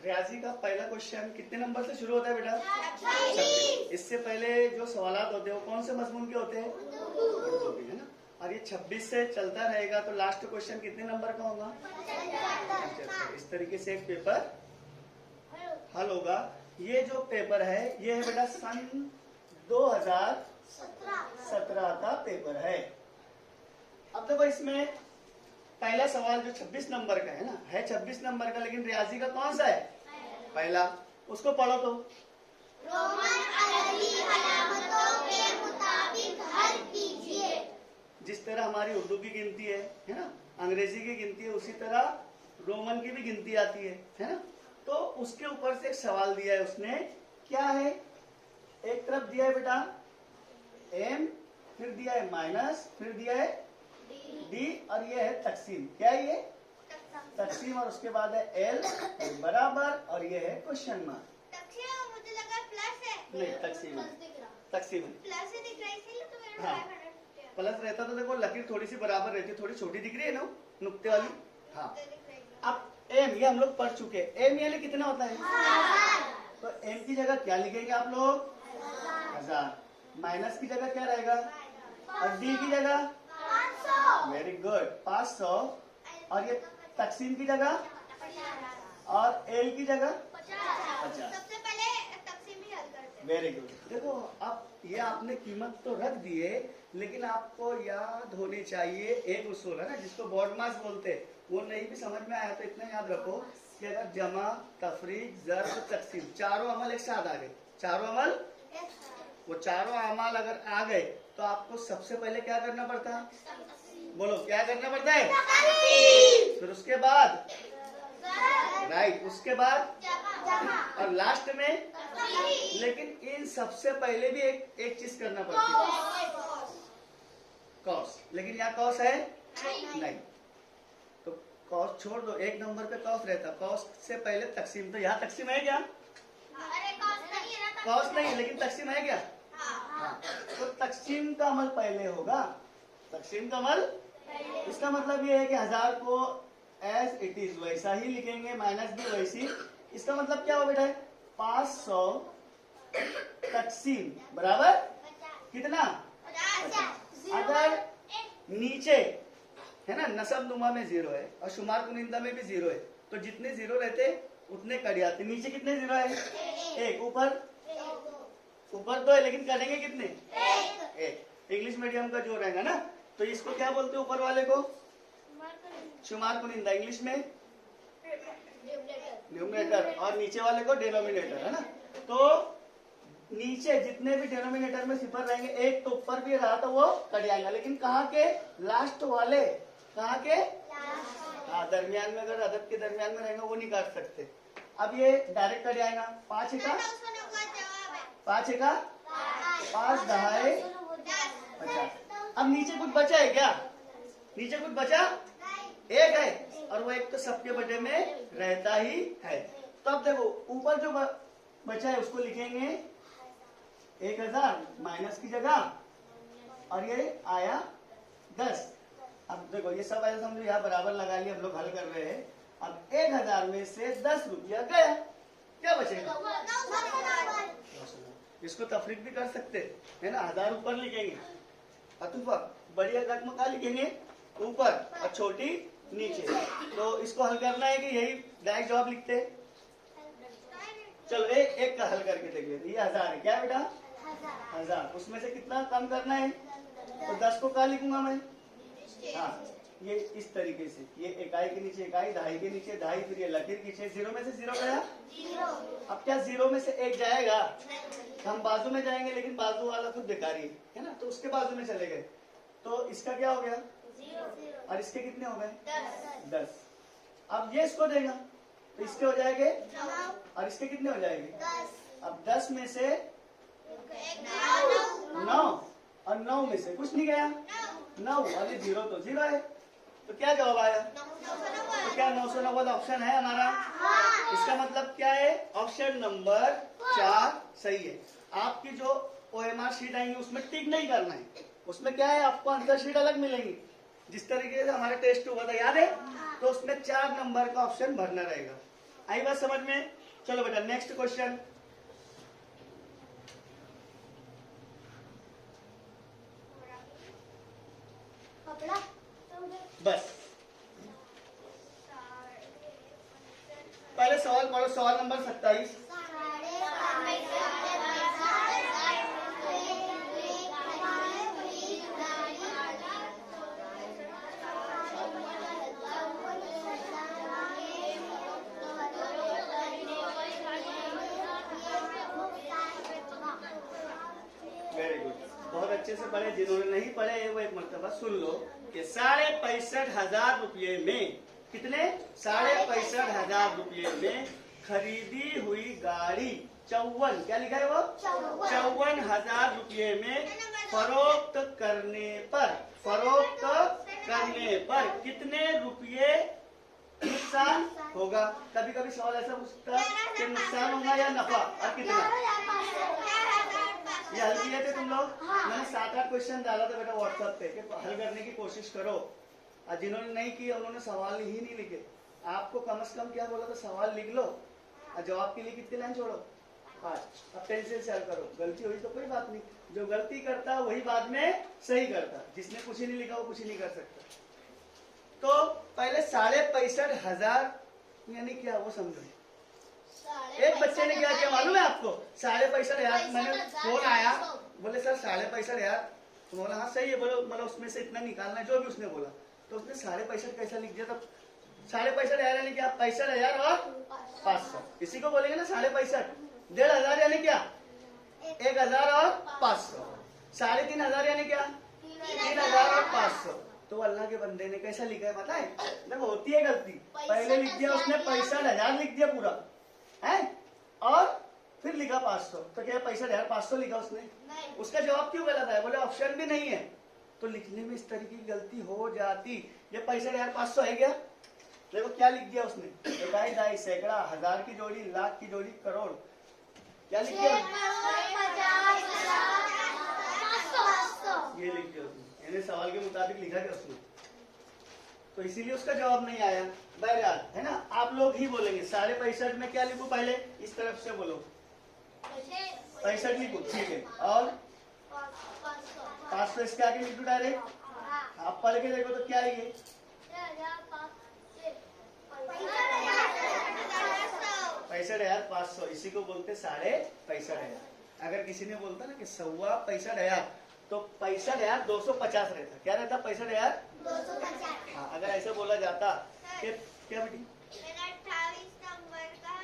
रियाजी का पहला क्वेश्चन कितने नंबर से शुरू होता है बेटा? 26। इससे पहले जो सवालात होते हैं वो कौन से मजमून के होते हैं? उर्दू के, है ना। और ये 26 से चलता रहेगा तो लास्ट क्वेश्चन कितने नंबर का होगा? 75। इस तरीके से एक पेपर हल होगा। ये जो पेपर है ये है बेटा सन 2017 का पेपर है। अब देखो इसमें पहला सवाल जो 26 नंबर का है ना, है 26 नंबर का, लेकिन रियाजी का कौन सा है? पहला। उसको पढ़ो तो। रोमन अरबी अलामतों के मुताबिक हल कीजिए। जिस तरह हमारी उर्दू की गिनती है ना, अंग्रेजी की गिनती है, उसी तरह रोमन की भी गिनती आती है ना। तो उसके ऊपर से एक सवाल दिया है उसने, क्या है? एक तरफ दिया है बेटा m, फिर दिया है माइनस, फिर दिया है d, और ये है तकसीम। क्या है ये? तकसीम। और उसके बाद है l बराबर, और ये है क्वेश्चन मार्क। मुझे लगा प्लस है। नहीं, तकसीम है। तकसीम है। प्लस ही दिख रहा है इसीलिए तो मेरे हाँ। प्लस रहता तो देखो लकीर थोड़ी सी बराबर रहती है, थोड़ी छोटी दिख रही है ना नुक्ते वाली। हाँ। अब m ये हम लोग पढ़ चुके हैं। m यानी कितना होता है? तो m की जगह क्या लिखेंगे आप लोग? 1000। माइनस की जगह क्या रहेगा? और d की जगह 500। Very good 500। और ये तकसीम की जगह और l की जगह 50। सबसे पहले तकसीम ही हल करते हैं। Very good. देखो अब ये आपने कीमत तो रख दिए, लेकिन आपको याद होनी चाहिए एक उसूल है ना जिसको बोर्ड मास बोलते हैं। वो नहीं भी समझ में आया तो इतना याद रखो कि अगर जमा, तफरीक, ज़र्ब, तकसीम चारों अमल एक साथ आ गए, चारों अमल, वो चारों अमल अगर आ गए तो आपको सबसे पहले क्या करना पड़ता है? बोलो क्या करना पड़ता है? फिर उसके बाद राइट, उसके बाद और लास्ट में। लेकिन इन सबसे पहले भी एक चीज करना पड़ती है, कॉस। लेकिन यहाँ कॉस है नहीं, तो कॉस छोड़ दो, एक नंबर पे कॉस रहता। कॉस से पहले तकसीम, तो यहाँ तकसीम है क्या? अरे कॉस नहीं है ना। कॉस नहीं, लेकिन तकसीम है क्या? हाँ। तो तकसीम का अमल पहले होगा। तकसीम का अमल, इसका मतलब ये है कि 1000 को एज इट इज वैसा ही लिखेंगे, माइनस भी वैसी। इसका मतलब क्या हो बेटा? 500 तकसीम बराबर कितना? 50। अगर नीचे है ना नसब नुमा में 0 है और शुमार कुनिंदा में भी 0 है, तो जितने 0 रहते उतने कट जाते। नीचे कितने 0 है? 1। ऊपर 2 है, लेकिन कटेंगे कितने? 1। इंग्लिश मीडियम का जो रहेगा ना, तो इसको क्या बोलते हैं? ऊपर वाले को शुमार कुनिंदा, इंग्लिश में न्यूमरेटर, और नीचे वाले को डिनोमिनेटर, है ना। तो नीचे जितने भी डिनोमिनेटर में सिफर रहेंगे, एक तो ऊपर भी रहा तो वो कट जाएगा, लेकिन कहाँ के? लास्ट वाले। कहाँ के? हाँ, दरमियान में, अगर अदद के दरमियान में रहेगा वो नहीं काट सकते। अब ये डायरेक्ट कट जाएगा। 5 का 5 का 5 दहाई 50। अब नीचे कुछ बचा है क्या? नीचे कुछ बचा? 1 है, और वो 1 तो सबके बटे में रहता ही है। तो अब देखो ऊपर जो बचा है उसको लिखेंगे 1000 माइनस की जगह, और ये आया 10। अब देखो ये सब ऐसा समझो, यहाँ बराबर लगा लिया, हम लोग हल कर रहे हैं। अब 1000 में से 10 रुपया गया, क्या बचेगा? इसको तफरीक भी कर सकते है ना, 1000 ऊपर लिखेंगे, अथवा बड़ी रकम का लिखेंगे ऊपर और छोटी नीचे। तो इसको हल करना है कि यही डायरेक्ट जवाब लिखते हैं। चलो एक का हल करके देख लेते। ये 1000 है, क्या है बेटा? 1000। उसमें से कितना कम करना है? तो 10 को क्या लिखूंगा मैं? हाँ, ये इस तरीके से, ये इकाई के नीचे इकाई, दहाई के नीचे दहाई, फिर ये लकीर पीछे, 0 में से 0 गया। अब क्या 0 में से 1 जाएगा? हम बाजू में जाएंगे, लेकिन बाजू वाला खुद बेकारी है ना, तो उसके बाजू में चले गए, तो इसका क्या हो गया? 0। और इसके कितने हो गए? 10। अब ये इसको देगा तो इसके हो जाएंगे 9, और इसके कितने हो जाएंगे? 10। अब 10 में से 9, और 9 में से कुछ नहीं गया, 9, और ये 0 तो 0 है, तो क्या जवाब आया? तो क्या 990 ऑप्शन है हमारा? इसका मतलब क्या है? ऑप्शन नंबर 4 सही है। आपकी जो OMR शीट आएंगी उसमें टिक नहीं करना है, उसमें क्या है आपको आंसर शीट अलग मिलेंगी। जिस तरीके से हमारा टेस्ट हुआ था याद है, तो उसमें 4 नंबर का ऑप्शन भरना रहेगा। आई बात समझ में? चलो बेटा नेक्स्ट क्वेश्चन। बस पहले सवाल पढ़ो, सवाल नंबर 27। वेरी गुड, बहुत अच्छे से पढ़े। जिन्होंने नहीं पढ़े वो एक मर्तबा सुन लो कि 65,500 रुपये में कितने, 65,500 रुपये में खरीदी हुई गाड़ी 54, क्या लिखा है वो, 54,000 रुपये में फरोख्त करने पर कितने रुपये नुकसान होगा। कभी कभी सवाल ऐसा पूछता है कि नुकसान होगा या नफा, और कितना। ये हल किए थे तुम लोग? मैंने 7-8 क्वेश्चन डाला था बेटा व्हाट्सएप पे कि हल करने की कोशिश करो, और जिन्होंने नहीं किया उन्होंने सवाल ही नहीं लिखे। आपको कम से कम क्या बोला था, सवाल लिख लो और जवाब के लिए कितनी लाइन छोड़ो, 5। अब पेंसिल से हल करो। गलती हुई तो कोई बात नहीं, जो गलती करता वही बाद में सही करता, जिसने कुछ ही नहीं लिखा वो कुछ ही नहीं कर सकता। तो पहले 65,500 यानी क्या वो समझो। एक बच्चे ने क्या किया मालूम है आपको, 65,500, मैंने फोन आया, बोले सर 65,500, तो बोला हाँ सही है, बोलो मतलब उसमें से इतना निकालना है, जो भी उसने बोला। तो उसने 65,500 कैसा लिख दिया, तब 65,500 यानी क्या, 65,000 और 500, इसी को बोलेंगे ना 65,500। 1,500 यानी क्या, 1,000 और 500। 3,500 यानी क्या, 3,000 और 500। तो अल्लाह के बंदे ने कैसा लिखा है पता है, देखो होती है गलती, पहले लिख दिया उसने 65,000 लिख दिया पूरा है, और फिर लिखा 500, तो क्या 65,500 लिखा उसने। उसका जवाब क्यों गलत है, बोले ऑप्शन भी नहीं है। तो लिखने में इस तरीके की गलती हो जाती। ये 65,500 है क्या, देखो क्या लिख दिया उसने, इकाई, दाई, सैकड़ा, हजार की जोड़ी, लाख की जोड़ी, करोड़, क्या लिख दिया, ये लिख दिया उसने, यानी सवाल के मुताबिक लिखा गया उसने, तो इसीलिए उसका जवाब नहीं आया। बहरहाल है ना, आप लोग ही बोलेंगे 65,500 में क्या लिखूं, पहले इस तरफ से बोलो 65 लिखो, ठीक है, और 500 इसके आगे लिख दो डायरेक्ट। आप पढ़ के देखो तो क्या है ये, 65,500, इसी को बोलते 65,500। अगर किसी ने बोलता ना कि 65,500, तो 65,250 रहता, क्या रहता, 65,250। हाँ, अगर ऐसे बोला जाता कि क्या बेटी, मेरा 28 नंबर का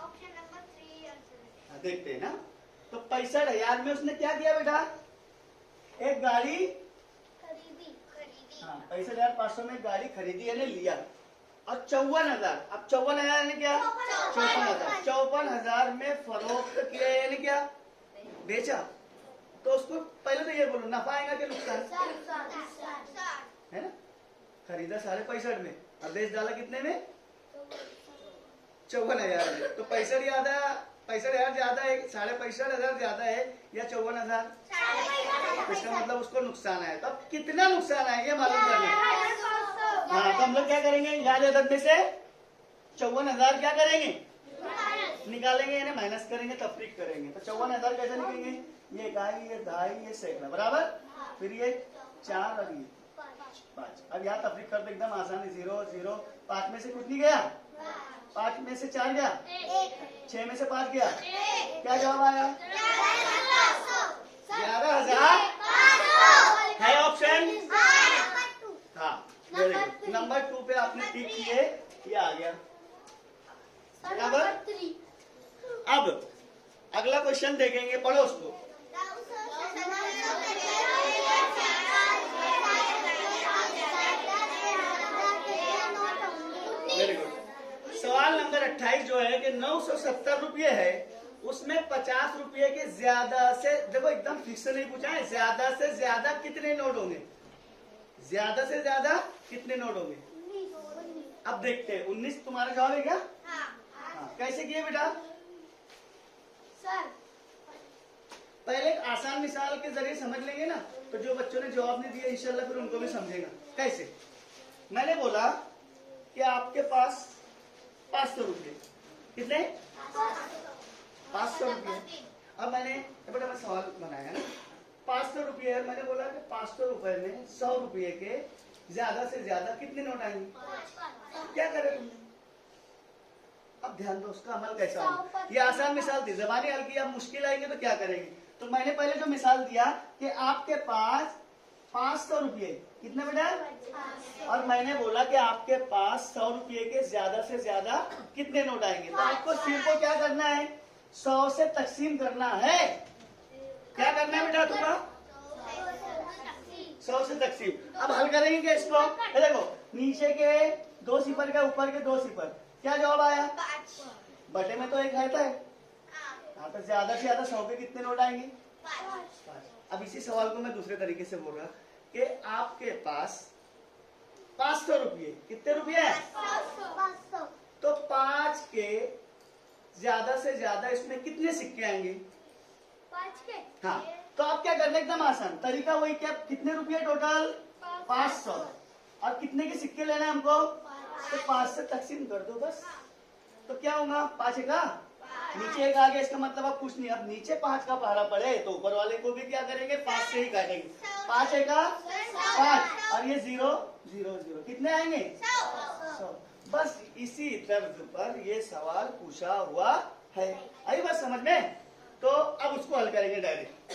ऑप्शन नंबर 3 देखते हैं ना। तो 65,000 में उसने क्या किया बेटा, एक गाड़ी खरीदी। हाँ, 65,500 में गाड़ी खरीदी यानी लिया, और 54,000, अब 54,000 यानी क्या, 54,000, 54,000 में फरोख्त किया यानी क्या, बेचा। तो उसको पहले तो ये बोलो नफा आएगा कि नुकसान, है ना। खरीदा 65,500 में, अब बेच डाला कितने में, 54,000 में। तो 65,000 ज्यादा है, 65,500 ज्यादा है या 54,000, इसका मतलब उसको नुकसान आया। तो अब कितना नुकसान आया ये मालूम करना है। हाँ, तो हम लोग क्या करेंगे, याद अदद में से 54,000 क्या करेंगे, निकालेंगे, यानी माइनस करेंगे, तफरीक करेंगे। तो 54,000 कैसे निकलेंगे, ये इकाई, ये दहाई, ये सैकड़ा, बराबर, फिर ये 4 और ये 5। अब यहाँ तफरीक कर दो एकदम आसानी, 0 0, 5 में से कुछ नहीं गया, 5 में से 4 गया, 6 में से 5 गया, क्या जवाब आया, 11,000 है ऑप्शन। हाँ, वेरी गुड। नंबर 2 पे आपने टिक किए, ये आ गया बराबर। अब अगला क्वेश्चन देखेंगे, पढ़ो उसको। Very good. सवाल नंबर 28 जो है कि 970 रुपये है, उसमें 50 रुपये के ज्यादा से, देखो एकदम फिक्स से नहीं पूछा है, ज्यादा से ज्यादा कितने नोट होंगे, ज्यादा से ज्यादा कितने नोट होंगे। अब देखते हैं, 19 तुम्हारा जवाब है क्या, हाँ, कैसे किए बेटा, पहले एक आसान मिसाल के जरिए समझ लेंगे ना, तो जो बच्चों ने जवाब नहीं दिया इंशाल्लाह फिर उनको भी समझेगा। कैसे, मैंने बोला कि आपके पास 500 रुपये, कितने 500 रुपये। अब मैंने बेटा मैं सवाल बनाया ना, 500 रुपये है, मैंने बोला कि 500 रुपए में 100 रुपये के ज्यादा से ज्यादा कितने नोट आएंगे? क्या करें तुमने? अब ध्यान दो उसका अमल कैसा होगा। ये आसान मिसाल थी, जबानी हल की, अब मुश्किल आएंगे तो क्या करेंगे। तो मैंने पहले जो मिसाल दिया कि आपके पास 500 रुपये कितने बेटा, और मैंने बोला कि आपके पास 100 रुपये के ज्यादा से ज्यादा कितने नोट आएंगे। तो आपको सिर्फ को क्या करना है, 100 से तकसीम करना है। क्या करना है बेटा तुम्हारा? 100 से तकसीम। अब हल करेंगे इसको। ये देखो नीचे के 2 सिफर के ऊपर के 2 सिफर, क्या जवाब आया? बटे में तो 1 रहता है। हाँ तो ज्यादा से ज्यादा 100 के कितने नोट आएंगे? 5। अब इसी सवाल को मैं दूसरे तरीके से बोल रहा कि आपके पास 500 रुपये, कितने रुपये है? 500। तो 5 के ज्यादा से ज्यादा इसमें कितने सिक्के आएंगे? 5 के। हाँ तो आप क्या करना, एकदम आसान तरीका वही, क्या कितने रुपये टोटल? 500। और कितने के सिक्के लेना है हमको? तो 5 से तकसीम कर दो बस। तो क्या होगा, 5 का नीचे 1 आ गया, इसका मतलब अब कुछ नहीं। अब नीचे 5 का पहाड़ा पड़े तो ऊपर वाले को भी क्या करेंगे, 5 से ही काटेंगे। 5 का 5 और ये 0 0 0 कितने आएंगे? 100। बस इसी तर्ज पर ये सवाल पूछा हुआ है। आई बात समझ में? तो अब उसको हल करेंगे डायरेक्ट।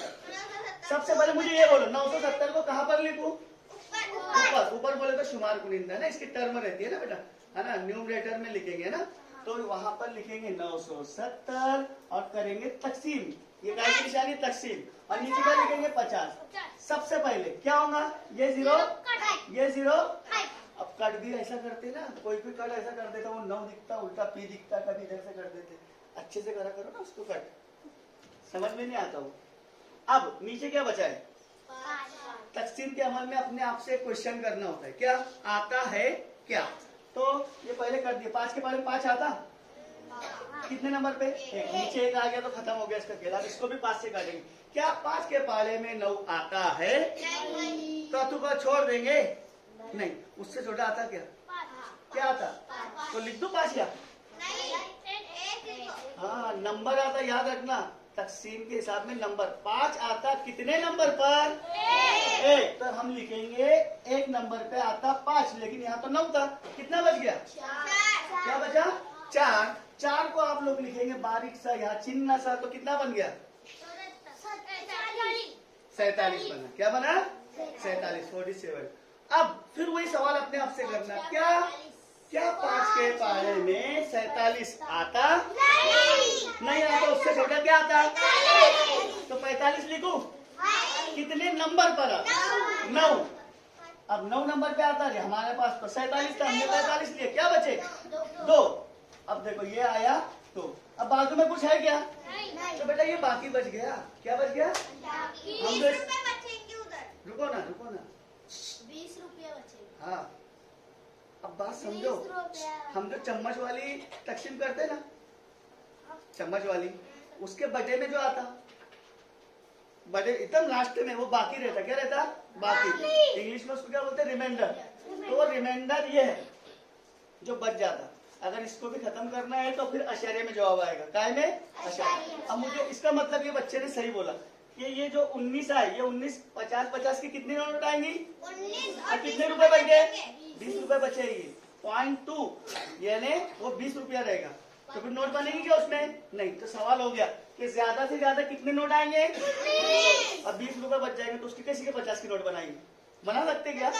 सबसे पहले मुझे ये बोलो 970 को कहाँ पर लिखूं? ऊपर। ऊपर बोले तो शुमार कुनिंदा है ना, इसकी टर्म रहती है ना बेटा, है ना, न्यूमरेटर में लिखेंगे ना, तो वहां पर लिखेंगे 970 और करेंगे तकसीम, ये काय की निशानी तकसीम, और नीचे क्या लिखेंगे 50। सबसे पहले क्या होगा, ये 0 ये 0। अब कट भी ऐसा करते ना, कोई भी कट ऐसा कर देता, वो 9 दिखता उल्टा पी दिखता, कभी इधर से कर देते। अच्छे से करा करो ना उसको, कट समझ में नहीं आता वो। अब नीचे क्या बचा है? तकसीम के अमल में अपने आप से क्वेश्चन करना होता है, क्या आता है क्या। तो ये पहले कर दिया, 5 के पहले 5 आता, कितने नंबर पे? 1। नीचे 1 आ गया तो खत्म हो गया इसका खेल। अब इसको भी 5 से काटेंगे। क्या 5 के पाले में 9 आता है? तो को छोड़ देंगे, नहीं। उससे छोटा आता क्या आता? तो लिख दो 5 या हाँ नंबर आता, याद रखना तकसीम के हिसाब में नंबर। 5 आता कितने नंबर पर? 1। तो हम लिखेंगे 1 नंबर पे आता 5, लेकिन यहाँ तो 9 था, कितना बच गया? क्या बचा? 4। 4 को आप लोग लिखेंगे बारीक सा यहाँ चिन्ह सा, तो कितना बन गया? 47 बना। क्या बना? 47, 47। अब फिर वही सवाल अपने आप से करना, क्या 5 के पारे में 47 आता? नहीं आता। उससे छोटा क्या आता? तो 45 लिखूं? कितने नंबर पर आता? 9। अब 9 नंबर पे आता है हमारे पास, तो 47 था, हमने 45 लिए, क्या बचे? 2। अब देखो ये आया 2। अब बाजू में कुछ है क्या? तो बेटा ये बाकी बच गया। क्या बच गया? हम रुको ना 20 रुपये बचेंगे। हाँ अब बात समझो, हम जो चम्मच वाली तकसीम करते ना, चम्मच वाली, उसके बटे में जो आता, बटे एकदम लास्ट में वो बाकी रहता, क्या रहता? बाकी। इंग्लिश में उसको क्या बोलते हैं? रिमाइंडर। तो वो रिमाइंडर ये है जो बच जाता। अगर इसको भी खत्म करना है तो फिर अशर्य में जवाब आएगा, काय में? अशर्य। अब मुझे इसका मतलब ये बच्चे ने सही बोला कि ये जो 19 है, ये 19 50 के कितने नोट आएंगी? 19। और कितने रुपए बच गए? 20 रुपए बचेगी। 0.2 यानी वो 20 रुपया रहेगा। तो फिर नोट बनेगी क्या उसमें? नहीं। तो सवाल हो गया कि ज्यादा से ज्यादा कितने नोट आएंगे? अब 20 रुपए बच जाएंगे, तो उसके किसी के 50 की नोट बनाएंगे? बना सकते क्या?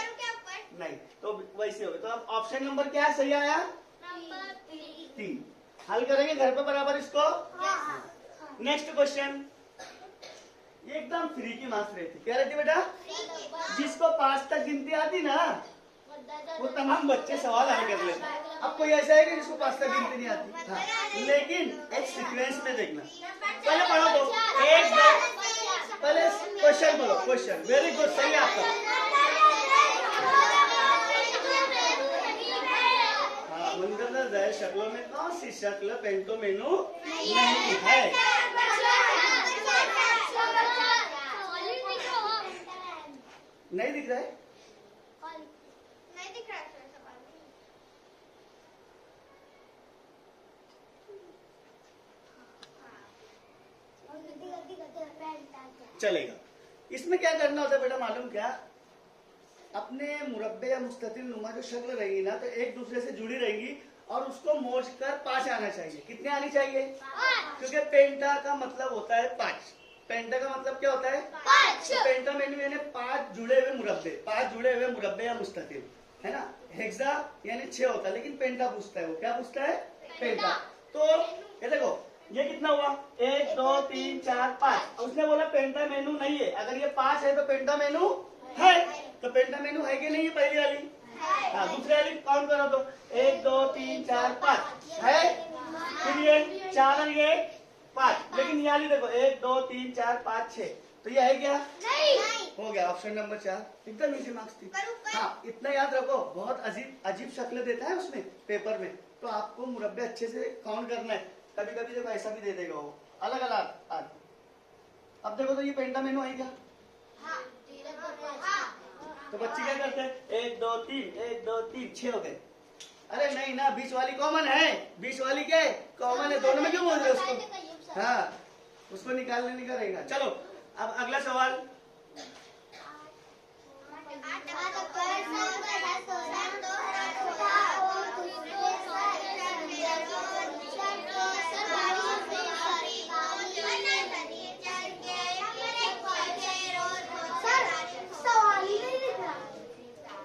नहीं। तो वैसे हो गया। तो अब ऑप्शन नंबर क्या है सही आया? 3। हल करेंगे घर पे बराबर इसको। नेक्स्ट क्वेश्चन, ये एकदम फ्री की मार्क्स रहती, क्या रहती बेटा? जिसको 5 तक गिनती आती ना, वो तमाम बच्चे सवाल हल कर लेते। अब कोई ऐसा है कि जिसको 5 तक गिनती नहीं आती? हाँ। लेकिन एक सीक्वेंस में देखना, पहले पढ़ो तो एक पहले क्वेश्चन बोलो, क्वेश्चन। वेरी गुड, सही आपका। हाँ, मंदिर है शक्लों में कौन सी शक्ल पेंटो मेनू नहीं है? नहीं दिख रहा है? नहीं दिख रहा है सवाल। चलेगा। इसमें क्या करना होता है बेटा मालूम क्या, अपने मुरब्बे या मुस्ततिल नुमा जो शक्ल रहेगी ना तो एक दूसरे से जुड़ी रहेंगी और उसको मोड़ कर 5 आना चाहिए। कितने आनी चाहिए? क्योंकि पेंटा का मतलब होता है 5। पेंटा का मतलब क्या होता है? 5। तो पेंटा मेन्यू यानी 5 जुड़े हुए मुरब्बे, 5 जुड़े हुए मुरब्बे या मुस्ततिल, है ना। हेक्सा यानी 6 होता है, लेकिन पेंटा पूछता है, वो क्या पूछता है? पेंटा। तो ये देखो ये कितना हुआ, 1 2 3 4 5। उसने बोला पेंटा मेनू नहीं है। अगर ये 5 है तो पेंटा मेनू है। तो पेंटा मेनू है कि नहीं है? पहली वाली। हाँ, दूसरी वाली काउंट करो तो 1 2 3 4 5 है। फिर ये 4 और ये 5। लेकिन ये वाली देखो 1 2 3 4 5 6, तो ये है क्या? हो गया ऑप्शन नंबर 4। एकदम इजी मार्क्स थी। हाँ, इतना याद रखो, बहुत अजीब अजीब शक्ल देता है उसमें पेपर में, तो आपको मुरब्बे अच्छे से काउंट करना है। कभी कभी देखो ऐसा भी दे देगा वो, अलग अलग। अब देखो तो ये पेंटा मेनू है क्या? तो बच्चे क्या करते हैं? 1 2 3 1 2 3 6 हो गए। अरे नहीं ना, बीच वाली कॉमन है। बीच वाली क्या है? कॉमन है। दोनों में क्यों बोल रहे हो उसको? हाँ, उसको निकालने नहीं करेगा। चलो अब अगला सवाल।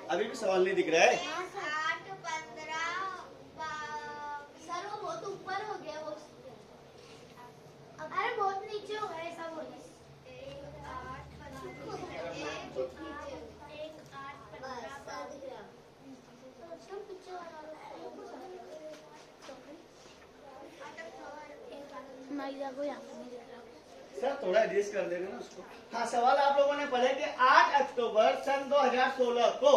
अभी भी सवाल नहीं दिख रहा है। 8 15 सर वो बहुत ऊपर हो गया वो। अरे बहुत नीचे हो गया ऐसा बोलिए। 8 सर थोड़ा एडजस्ट कर देना ना उसको। हाँ, सवाल आप लोगों ने पढ़े कि 8 अक्टूबर सन 2016 को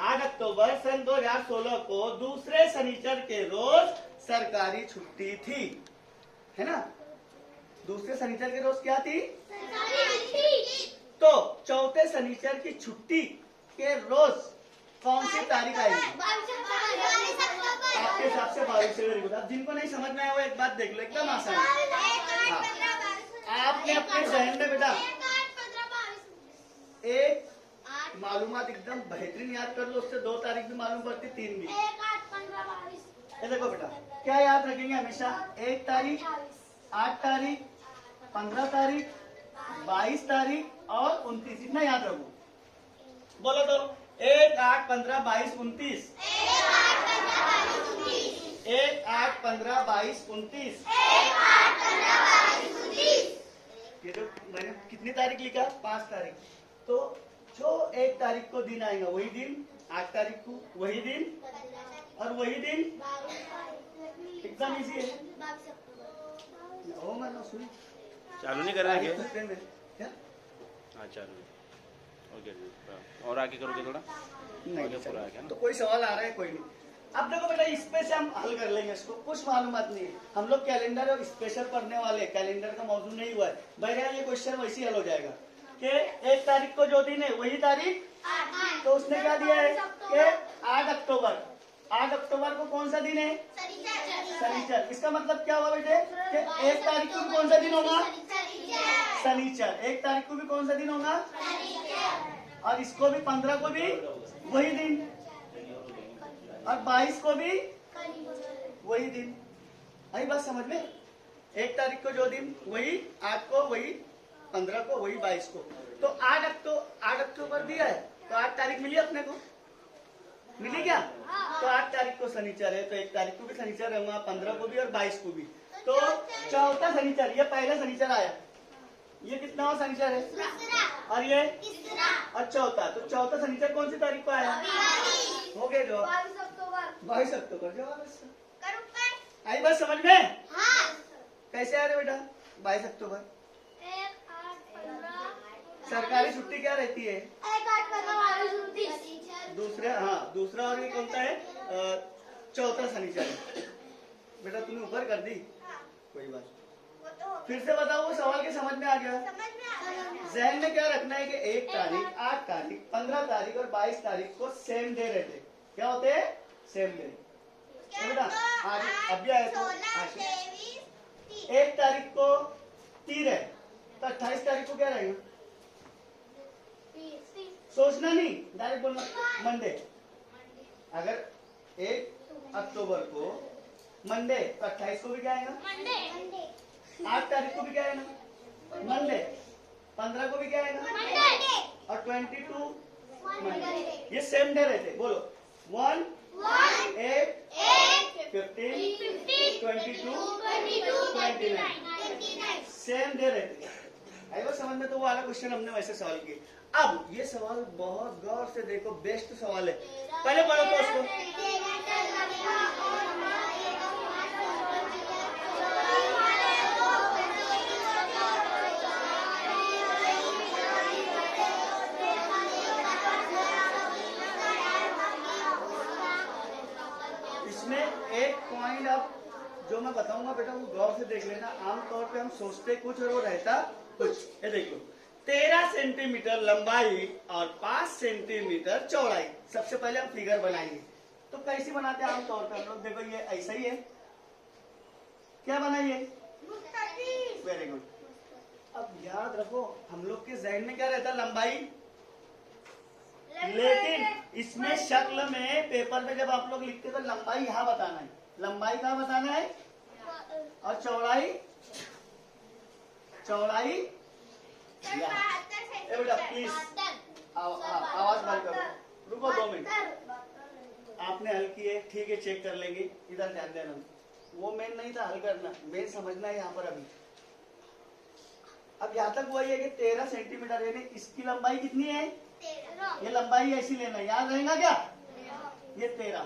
8 अक्टूबर सन 2016 को दूसरे शनिचर के रोज सरकारी छुट्टी थी, है ना। दूसरे शनिचर के रोज क्या थी? तो चौथे शनिचर की छुट्टी के रोज कौन सी तारीख आएगी? आपके हिसाब से 22 से। Very good. अब जिनको नहीं समझ में आया वो एक बात देख लो, एकदम आसान है। आपने अपने जहन में बेटा एक मालूमात एकदम बेहतरीन याद कर लो, उससे 2 तारीख भी मालूम पड़ती, 3 भी। ये देखो बेटा क्या याद रखेंगे हमेशा? 1 तारीख, 8 तारीख, 15 तारीख, 22 तारीख और 29। इतना याद रखो। बोलो तो 1 8 15 22 29। 1 8 15 22 29। ये तो मैंने कितनी तारीख लिखा? 5 तारीख। तो जो 1 तारीख को दिन आएगा वही दिन, 8 तारीख को वही दिन और वही दिन। एकदम इजी है। ओ मानो सुन, चालू नहीं कर रहा है क्या? हाँ चालू। ओके, और आगे करोगे थोड़ा? नहीं पूरा आ गया चलो। ना? तो कोई सवाल आ रहा है? कोई नहीं। अब देखो बेटा इस पे से हम हल कर लेंगे इसको, कुछ मालूमात नहीं है। हम लोग कैलेंडर और स्पेशल पढ़ने वाले, कैलेंडर का मौजूद नहीं हुआ है। बहरहाल ये क्वेश्चन वैसे ही हल हो जाएगा कि 1 तारीख को जो दिन है वही तारीख। तो उसने क्या दिया है कि 8 अक्टूबर। 8 अक्टूबर को कौन सा दिन है? शनिचर। इसका मतलब क्या हुआ बेटे कि 1 तारीख को भी कौन सा दिन होगा? शनिचर। 1 तारीख को भी कौन सा दिन होगा? और इसको भी 15 को भी वही दिन और 22 को भी वही दिन। आई बात समझ में? 1 तारीख को जो दिन वही, 8 को वही, 15 को वही, 22 को। तो 8 अक्टूबर दिया है तो 8 तारीख मिली अपने को, मिली क्या? तो 8 तारीख को शनिचर है तो 1 तारीख को भी शनिचर रहूंगा, 15 को भी और 22 को भी। तो चौथा शनिचर, ये पहला शनिचर आया, ये कितना शनिचर है? और ये और चौथा। तो चौथा शनिचर कौन सी तारीख को आया? हो गए जवाब 22 अक्टूबर। जवाब इसका। आई बात समझ में? कैसे आ रहे बेटा? 22 अक्टूबर सरकारी छुट्टी क्या रहती है? दूसरा और ये कौन सा है? चौथा शनिचर। बेटा तूने ऊपर कर दी, कोई बात। फिर से बताओ, वो सवाल के समझ में आ गया? जहन में क्या रखना है कि 1 तारीख, 8 तारीख, 15 तारीख और 22 तारीख को सेम डे रहते। क्या होते हैं? Same day. बेटा अब भी आया तो 1 तारीख को तीर है, तो 28 तारीख को क्या रहेगा? सोचना नहीं, डायरेक्ट बोलना मंडे। अगर 1 अक्टूबर को मंडे, तो 28 को भी क्या आएगा? 8 तारीख को भी क्या आएगा? मंडे। 15 को भी क्या आएगा? और 22 मंडे। ये सेम डे रहते, बोलो 1, 8, 15, 22, 29 सेम डे रहते। आएगा समझ में? तो वो वाला क्वेश्चन हमने वैसे सवाल किए। अब ये सवाल बहुत गौर से देखो, बेस्ट सवाल है, पहले पढ़ो तो उसको। इसमें एक पॉइंट अब जो मैं बताऊंगा बेटा वो गौर से देख लेना। आमतौर पे हम सोचते कुछ और वो रहता कुछ। ये देखो 13 सेंटीमीटर लंबाई और 5 सेंटीमीटर चौड़ाई। सबसे पहले हम फिगर बनाएंगे। तो कैसे बनाते हैं आमतौर पे हम लोग? देखो ये ऐसा ही है, क्या बनाइए? Very good. अब याद रखो हम लोग के जहन में क्या रहता है? लंबाई। लेकिन इसमें शक्ल में पेपर में जब आप लोग लिखते तो लंबाई यहाँ बताना है, लंबाई कहाँ बताना है, और चौड़ाई बेटा प्लीज आवाज बंद करो, रुको 2 मिनट। आपने हल किए, ठीक है, चेक कर लेंगे। इधर ध्यान देना, वो मेन नहीं था हल करना, मेन समझना है यहाँ पर। अभी अब यहाँ तक वही है कि 13 सेंटीमीटर, यानी इसकी लंबाई कितनी है? ये लंबाई ऐसी लेना, याद रहेगा क्या? ये 13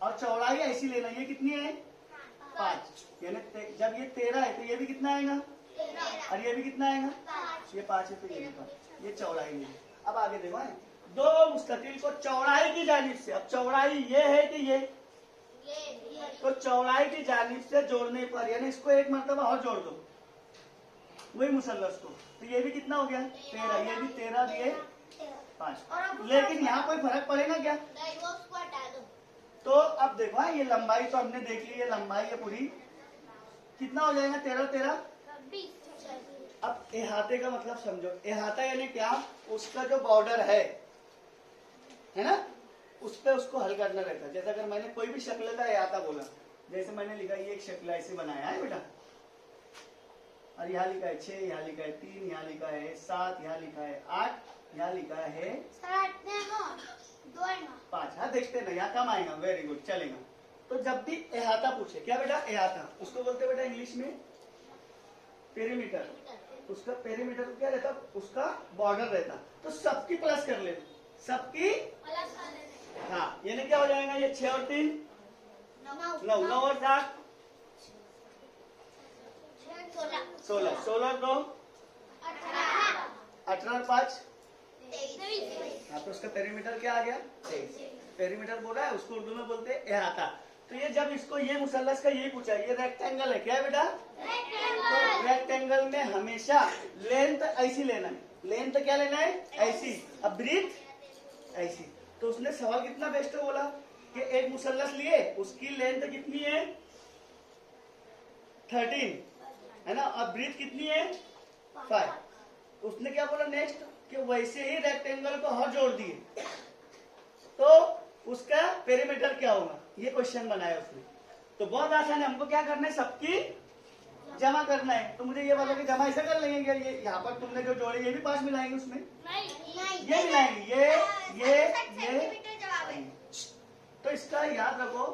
और चौड़ाई ऐसी लेना, ये कितनी है? 5। यानी जब ये 13 है तो ये भी कितना आएगा? और ये भी कितना आएगा? ये 5 है तो ये भी 5। ये चौड़ाई है। अब आगे देखो, दो मुस्ततिल को चौड़ाई की जानिब से, अब चौड़ाई ये है कि ये, तो चौड़ाई की जानिब से जोड़ने पर, यानी इसको एक मरतबा और जोड़ दो वही मुसल्लस को, तो ये भी कितना हो गया? 13। ये भी 13 दिए 5। लेकिन यहाँ कोई फर्क पड़ेगा क्या? तो अब देखो ये लंबाई तो हमने देख ली, ये लंबाई है पूरी, कितना हो जाएगा? 13 अब इहाते का मतलब समझो। इहाता यानी क्या? उसका जो बॉर्डर है ना, उस पे उसको हल करना रहता है। जैसे अगर मैंने कोई भी शक्ल का इहाता बोला, जैसे मैंने लिखा ये एक शक्ल ऐसे बनाया है बेटा, और यहाँ लिखा है 6, यहाँ लिखा है 3, यहाँ लिखा है 7, यहाँ लिखा है 8, यहाँ लिखा है 5। हाँ देखते ना, यहाँ कम आएगा। वेरी गुड, चलेगा। तो जब भी इहाता पूछे, क्या बेटा? इहाता उसको बोलते बेटा इंग्लिश में पेरीमीटर। उसका पेरीमीटर क्या रहता? उसका बॉर्डर रहता। तो सबकी प्लस कर ले, सबकी। हाँ, यानी क्या हो जाएगा? ये 6 और 3 9, 9 और 7 16, 16 और 2 18 और 5। हाँ, तो उसका पेरीमीटर क्या आ गया? 23। पेरीमीटर बोल रहा है, उसको उर्दू में बोलते हैं इहाता। तो ये जब इसको ये मुसल्लस का ये पूछा, ये रेक्टेंगल है, क्या है बेटा? तो रेक्टेंगल में हमेशा लेंथ ऐसी लेना है। लेंथ क्या लेना है? ऐसी। अब ब्रीथ ऐसी। तो उसने सवाल कितना बेस्ट बोला कि एक मुसल्लस लिए, उसकी लेंथ कितनी है? 13 है ना, और ब्रीथ कितनी है? 5। उसने क्या बोला नेक्स्ट कि वैसे ही रेक्टेंगल को और जोड़ दिए तो उसका पेरीमीटर क्या होगा? ये क्वेश्चन बनाया उसने। तो बहुत आसान है, हमको क्या करना है? सबकी जमा करना है। तो मुझे ये बोलो कि जमा ऐसा कर लेंगे, ये यहाँ पर तुमने जो जोड़े ये भी 5 मिलाएंगे उसमें, ये मिलाएंगे, ये। तो इसका याद रखो,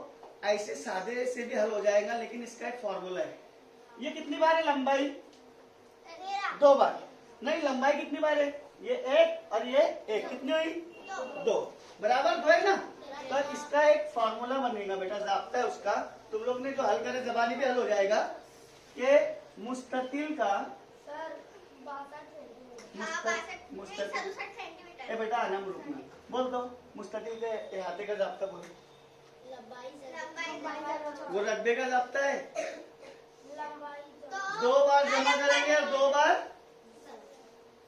ऐसे सादे से भी हल हो जाएगा, लेकिन इसका एक फॉर्मूला है। ये कितनी बार है लंबाई? 2 बार। नहीं, लंबाई कितनी बार है? ये 1 और ये 1, कितनी हुई? 2 बराबर 2 है ना। तो इसका एक फॉर्मूला बनेगा बेटा, ज़ाब्ता है उसका। तुम लोग ने जो हल करे जबानी भी हल हो जाएगा कि मुस्ततिल का ए बेटा आना रुकना, बोल दो मुस्ततिल के इहाते का ज़ाब्ता बोलो। वो रकबे का ज़ाब्ता है। 2 बार जमा करेंगे और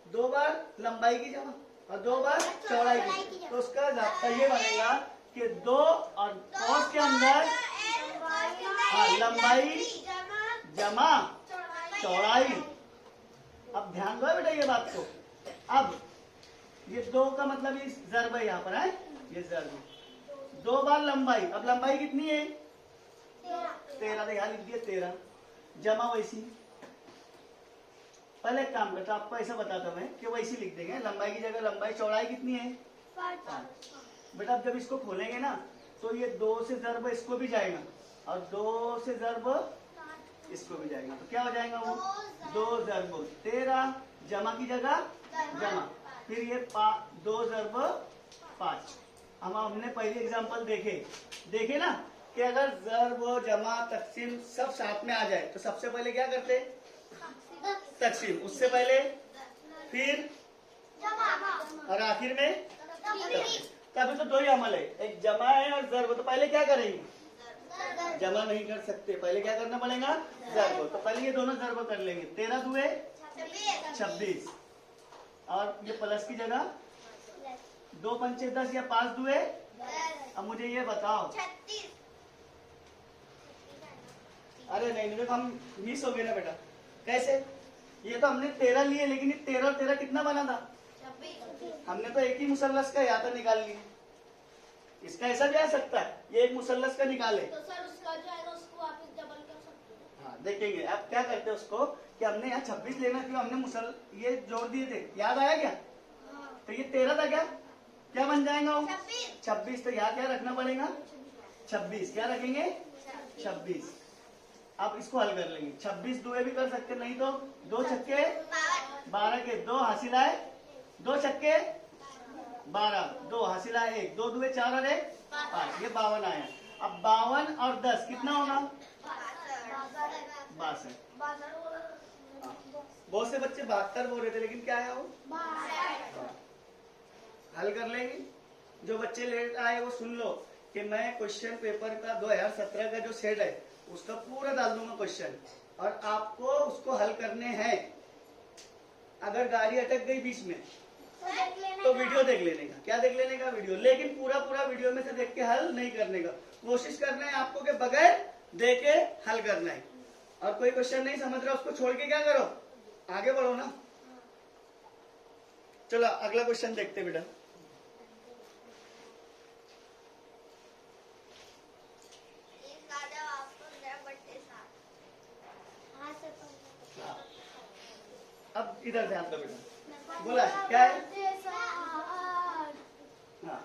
2 बार लंबाई की जमा और 2 बार चौड़ाई की। तो उसका ज़ाब्ता ये बनेगा कि 2 और कौस के अंदर लंबाई जमा चौड़ाई। अब ध्यान दो बेटा ये बात को। अब ये 2 का मतलब ये ज़र्ब है यहाँ पर है, ये ज़र्ब 2 बार लंबाई। अब लंबाई कितनी है 13, तो यहाँ लिख दिया 13। जमा वैसी, पहले एक काम करता आपको ऐसा बताता हूं मैं कि वैसी लिख देंगे। लंबाई की जगह लंबाई, चौड़ाई कितनी है 5। बेटा अब जब इसको खोलेंगे ना तो ये 2 से ज़र्ब इसको भी जाएगा और 2 से ज़र्ब इसको भी जाएगा, तो क्या हो जाएगा वो 2 ज़र्ब 13। जमा की जगह जमा, फिर ये 2 ज़र्ब 5। हमने पहले एग्जांपल देखे ना कि अगर ज़र्ब जमा तकसीम सब साथ में आ जाए तो सबसे पहले क्या करते तकसीम, उससे पहले फिर और आखिर में तभी तो 2 ही अमल है, एक जमा है और ज़र्ब। तो पहले क्या करेंगे जमा नहीं कर सकते, पहले क्या करना पड़ेगा ज़र्ब। तो पहले ये दोनों ज़र्ब कर लेंगे। 13 दुए 26 और ये प्लस की जगह 2 पंचे 10 या 5 दुए। अब मुझे ये बताओ, अरे नहीं देखो हम मिस हो गए ना बेटा। कैसे, ये तो हमने 13 लिए लेकिन ये 13 और 13 कितना बना था हमने तो एक ही मुसल्लस का या तो निकाल लिया। इसका ऐसा भी आ सकता है, ये एक मुसल्लस का निकाले तो सर उसका जो है ना उसको वापस डबल कर सकते हैं। हाँ देखेंगे। अब क्या करते हैं उसको कि हमने यहाँ 26 लेना क्यों, हमने ये जोड़ दिए थे, याद आया क्या। तो ये 13 था, क्या बन जाएगा वो 26। तो यहाँ क्या रखना पड़ेगा 26, क्या रखेंगे 26। अब इसको हल कर लेंगे। 26 दुए भी कर सकते, नहीं तो 2 छक्के 12 के 2 हासिल आए, 2 छक्के 12, 2 हासिल आए 1, 2 दुए 4 और 1 5, ये 52 आया। अब 52 और 10 कितना होगा 62। बहुत से बच्चे 72 बोल रहे थे लेकिन क्या आया वो हल कर लेंगे। जो बच्चे लेट आए वो सुन लो कि मैं क्वेश्चन पेपर का 2017 का जो सेट है उसका पूरा डाल दूंगा क्वेश्चन और आपको उसको हल करने हैं। अगर गाड़ी अटक गई बीच में तो वीडियो देख लेने का, क्या देख लेने का वीडियो, लेकिन पूरा वीडियो में से देख के हल नहीं करने का। कोशिश करना है आपको कि बगैर देखे हल करना है। और कोई क्वेश्चन नहीं समझ रहा उसको छोड़ के क्या करो आगे बढ़ो ना। चलो अगला क्वेश्चन देखते बेटा। अब इधर ध्यान दो बेटा, बोला क्या है हाँ।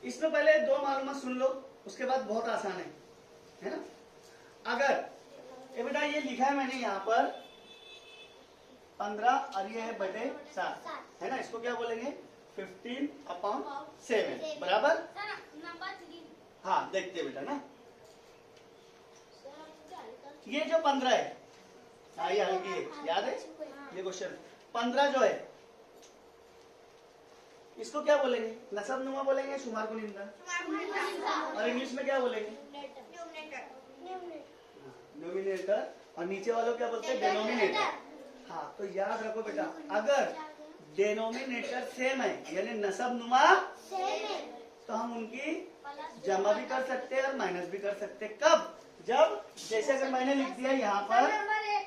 इसमें पहले 2 मालूमात सुन लो, उसके बाद बहुत आसान है ना। अगर ये बेटा ये लिखा है मैंने यहाँ पर 15 और ये है बटे 7 है ना, इसको क्या बोलेंगे 15/7 बराबर। हाँ देखते बेटा ना, ये जो 15 है ये हल्की है, याद है ये क्वेश्चन 15 जो है इसको क्या बोलेंगे नसब नुमा बोलेंगे, शुमार को निंदा, और इंग्लिश में क्या बोलेंगे न्यूमिनेटर, और नीचे वालों क्या बोलते हैं डेनोमिनेटर। हाँ तो याद रखो बेटा, अगर डेनोमिनेटर सेम है यानी नसब नुमा तो हम उनकी जमा भी कर सकते हैं और माइनस भी कर सकते हैं। कब, जब जैसे अगर मैंने लिख दिया यहाँ पर,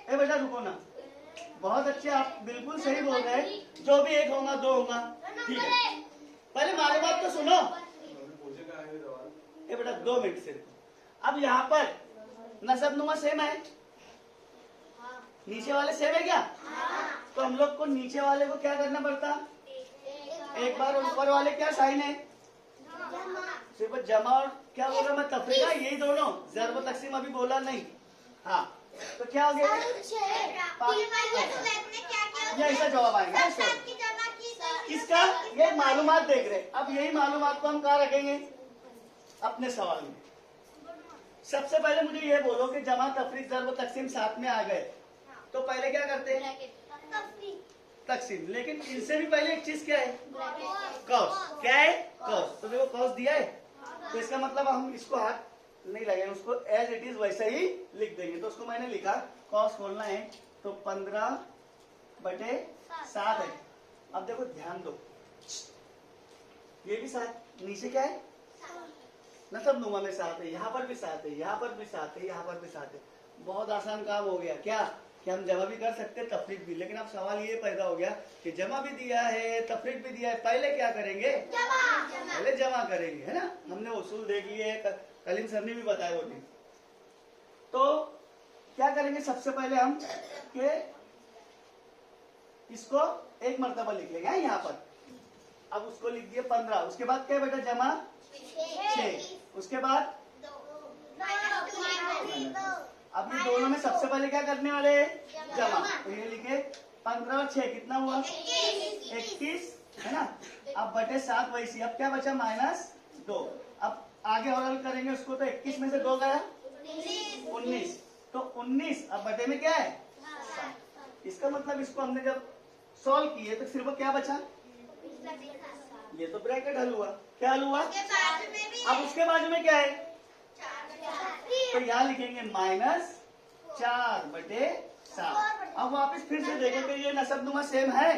ए बेटा रुको ना, बहुत अच्छे आप बिल्कुल सही बोल रहे हैं, जो भी 1 होगा 2 होगा ठीक है। पहले मालूमात तो सुनो, ए बेटा 2 मिनट सिर्फ। अब यहाँ पर नसब नुमा सेम है, नीचे वाले सेम है क्या, तो हम लोग को नीचे वाले को क्या करना पड़ता, एक बार ऊपर वाले क्या साइन है सिर्फ जमा और क्या बोल रहा मैं तफरीका, यही दोनों ज़र्ब तकसीम अभी बोला नहीं। हाँ तो क्या हो गया ये ऐसा जवाब आएगा इसका। ये मालूमात देख रहे, अब यही मालूमात को हम कहाँ रखेंगे अपने सवाल में। सबसे पहले मुझे ये बोलो कि जमा तफरीक ज़र्ब तकसीम साथ में आ गए तो पहले क्या करते हैं तकसीम, लेकिन इनसे भी पहले एक चीज क्या है कॉस, क्या है कॉस। तो देखो कॉस दिया है तो इसका मतलब हम इसको हाथ नहीं लगाएंगे, उसको एज इट इज वैसे ही लिख देंगे। तो उसको मैंने लिखा कॉस खोलना है तो 15/7 है। अब देखो ध्यान दो, ये भी 7, नीचे क्या है नसब नुमा में 7 है, यहाँ पर भी 7 है, यहाँ पर भी 7 है, यहाँ पर भी 7 है। बहुत आसान काम हो गया क्या, कि हम जमा भी कर सकते हैं तफरीक भी, लेकिन अब सवाल ये पैदा हो गया कि जमा भी दिया है तफरीक भी दिया है, पहले क्या करेंगे? पहले जमा करेंगे, है ना। हमने उसूल देख लिए, कलीम सर ने भी बताया वो चीज। तो क्या करेंगे सबसे पहले हम कि इसको एक मरतबा लिख लेंगे यहाँ पर। अब उसको लिख दिए 15, उसके बाद क्या बेटा? जमा 6, उसके बाद अब ये दोनों में सबसे पहले क्या करने वाले? जमा। तो ये लिखे 15 और 6 कितना हुआ? 21, है ना। अब बटे 7 वैसी, अब क्या बचा? -2। अब आगे और हल करेंगे उसको, तो 21 में से 2 गया 19, तो 19 अब बटे में क्या है? 7। इसका मतलब इसको हमने जब सॉल्व किए तो सिर्फ क्या बचा? ये तो ब्रैकेट हल हुआ। क्या हल हुआ? अब उसके बाजू में क्या है? तो यहाँ लिखेंगे -4 बटे 7। अब वापस फिर से देखो कि ये नसबनुमा सेम है,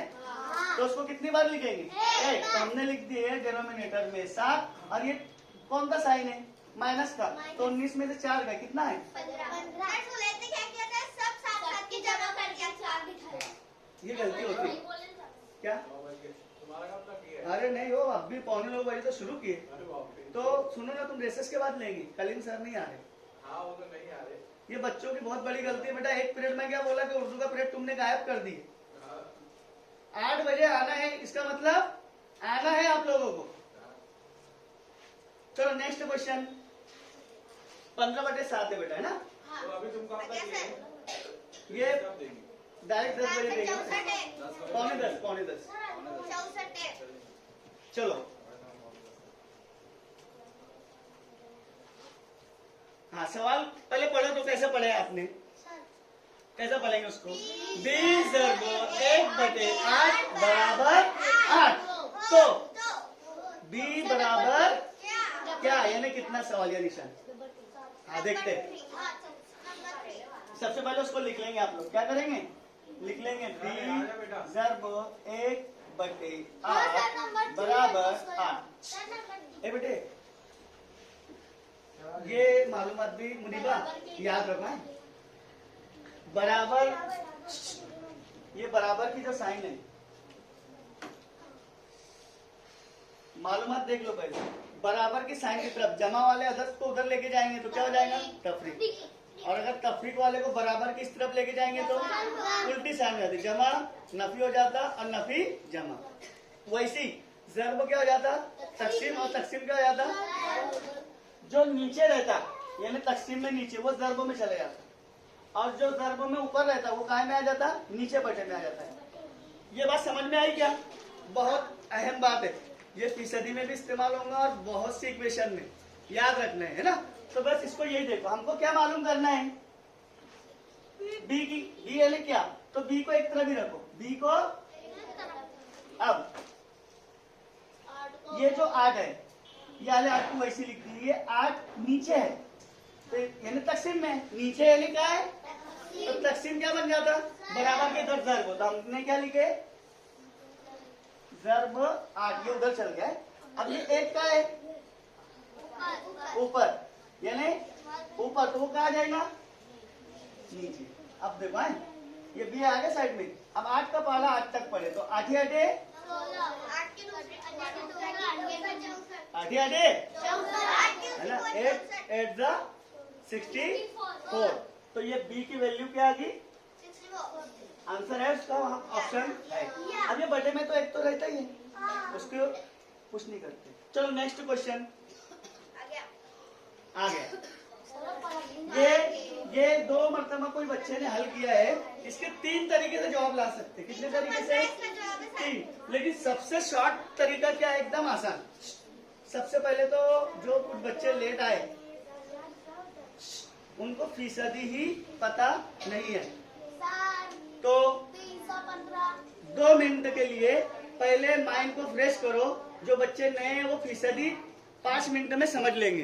तो उसको कितनी बार लिखेंगे? 1। तो हमने लिख दिए डिनोमिनेटर में 7, और ये कौन सा साइन है? माइनस का, तो 19 में से 4 गए, कितना है? 15। ये गलती होती है क्या? अरे नहीं हो, अब भी 9:45 बजे तो शुरू किए। तो सुनो ना, तुम रेसेस के बाद लेंगे, कलीम सर नहीं आ रहे। हाँ वो तो नहीं आ रहे। ये बच्चों की बहुत बड़ी गलती है बेटा। एक पीरियड में क्या बोला कि उर्दू का पीरियड तुमने गायब कर दिए। 8 बजे आना है, इसका मतलब आना है आप लोगों को। चलो नेक्स्ट क्वेश्चन। 15 बटे 7 है बेटा, है ना। तो अभी तुम कब तक देंगे? ये कब देंगे? डायरेक्ट 10 बजे देंगे, पौने 10। चलो हाँ, सवाल पहले पढ़ो तो कैसे पढ़े आपने? कैसे पढ़ेंगे उसको? 20 × 1 बटे 8 बराबर 8। तो b बराबर क्या, यानी कितना? सवाल या निशान। हाँ देखते हैं। सबसे पहले उसको लिख लेंगे आप लोग। क्या करेंगे? लिख लेंगे b × 1 बटे 8 बराबर 8। ए बेटे, ये मालूमात भी मुनीबा याद रखना है। बराबर, ये बराबर की जो साइन है, मालूमात देख लो पहले। बराबर की साइन की तरफ जमा वाले अदद को उधर लेके जाएंगे तो क्या हो जाएगा? तफरीक। और अगर तफरीक वाले को बराबर की इस तरफ लेके जाएंगे तो उल्टी साइन हो जाती, जमा नफी हो जाता और नफी जमा। वैसी ज़र्ब क्या हो जाता? तकसीम, और तकसीम क्या हो जाता? जो नीचे रहता यानी तकसीम में नीचे, वो ज़र्ब में चले जाता, और जो ज़र्ब में ऊपर रहता वो कहाँ में आ जाता? नीचे बटे में आ जाता है। ये बात समझ में आई क्या? बहुत अहम बात है, ये फीसदी में भी इस्तेमाल होगा और बहुत सी इक्वेशन में याद रखना है ना। तो बस इसको यही देखो, हमको क्या मालूम करना है? बी की, बी यानी क्या? तो बी को एक तरफ ही रखो, बी को। अब ये जो 8 है, ये वाले 8 को वैसे लिख दी, ये 8 नीचे है तो यानी तकसीम में, नीचे यानी क्या है? तो तकसीम क्या बन जाता? बराबर के इधर ज़र्ब। तो हमने क्या लिखे? ज़र्ब 8, ये उधर चल गया है। अब ये 1 का है ऊपर, यानी ऊपर, तो वो कहाँ जाएगा? नीचे। अब देखो ये भी आ गया साइड में। अब 8 का पहला 8 तक पढ़े तो 8 ही 8 है ना। 8 × 64। तो ये बी की वैल्यू क्या आ गई? आंसर है उसका, ऑप्शन है। अब ये बटे में तो 1 तो रहता ही है, उसको कुछ नहीं करते। चलो नेक्स्ट क्वेश्चन आ गया। ये 2 मरतबा कोई बच्चे ने हल किया है, इसके 3 तरीके से जवाब ला सकते। कितने तरीके से? 3। लेकिन सबसे शॉर्ट तरीका क्या है? एकदम आसान। सबसे पहले तो जो कुछ बच्चे लेट आए उनको फीसदी ही पता नहीं है, तो 2 मिनट के लिए पहले माइंड को फ्रेश करो। जो बच्चे नए हैं वो फीसदी 5 मिनट में समझ लेंगे।